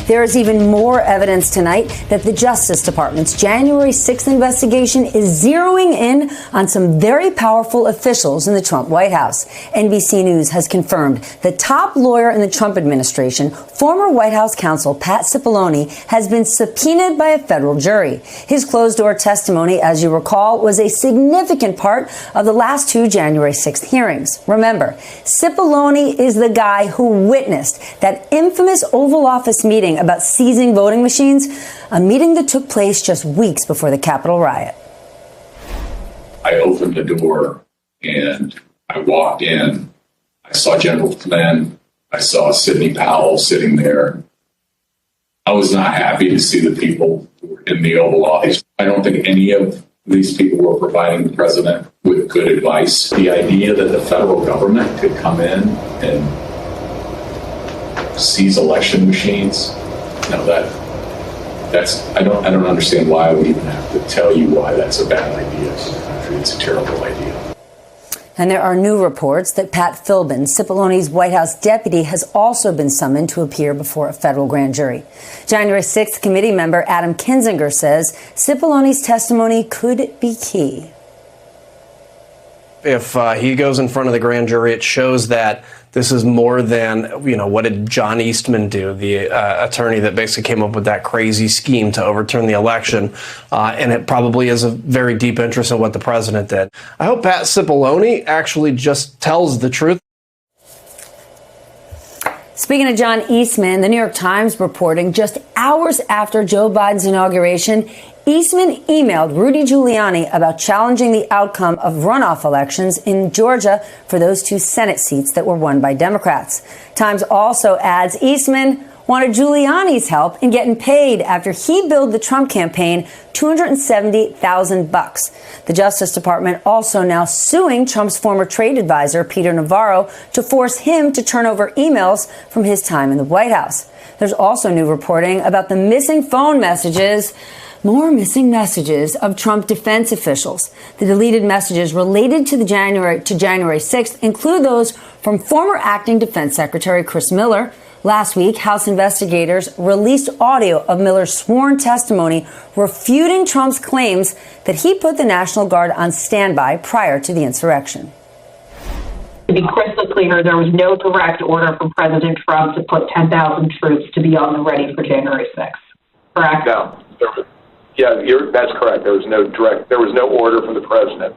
There is even more evidence tonight that the Justice Department's January 6th investigation is zeroing in on some very powerful officials in the Trump White House. NBC News has confirmed the top lawyer in the Trump administration, former White House counsel Pat Cipollone, has been subpoenaed by a federal jury. His closed-door testimony, as you recall, was a significant part of the last two January 6th hearings. Remember, Cipollone is the guy who witnessed that infamous Oval Office meeting about seizing voting machines, a meeting that took place just weeks before the Capitol riot. I opened the door and I walked in. I saw General Flynn. I saw Sidney Powell sitting there. I was not happy to see the people who were in the Oval Office. I don't think any of these people were providing the president with good advice. The idea that the federal government could come in and seize election machines, I don't understand why I would even have to tell you why that's a bad idea for the country. It's a terrible idea. And there are new reports that Pat Philbin, Cipollone's White House deputy, has also been summoned to appear before a federal grand jury. January 6th committee member Adam Kinzinger says Cipollone's testimony could be key. If he goes in front of the grand jury, it shows that this is more than, what did John Eastman do, the attorney that basically came up with that crazy scheme to overturn the election. And it probably is a very deep interest in what the president did. I hope Pat Cipollone actually just tells the truth. Speaking of John Eastman, the New York Times reporting just hours after Joe Biden's inauguration, Eastman emailed Rudy Giuliani about challenging the outcome of runoff elections in Georgia for those two Senate seats that were won by Democrats. Times also adds Eastman wanted Giuliani's help in getting paid after he billed the Trump campaign $270,000. The Justice Department also now suing Trump's former trade advisor, Peter Navarro, to force him to turn over emails from his time in the White House. There's also new reporting about the missing phone messages. More missing messages of Trump defense officials. The deleted messages related to January 6th include those from former acting Defense Secretary Chris Miller. Last week, House investigators released audio of Miller's sworn testimony refuting Trump's claims that he put the National Guard on standby prior to the insurrection. To be crystal clear, there was no direct order from President Trump to put 10,000 troops to be on the ready for January 6th. Correct? No. That's correct. There was no order from the president.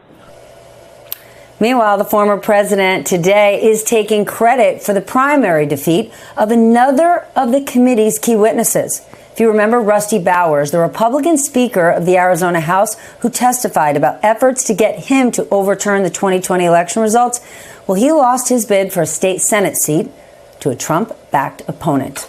Meanwhile, the former president today is taking credit for the primary defeat of another of the committee's key witnesses. If you remember Rusty Bowers, the Republican Speaker of the Arizona House, who testified about efforts to get him to overturn the 2020 election results, well, he lost his bid for a state Senate seat to a Trump-backed opponent.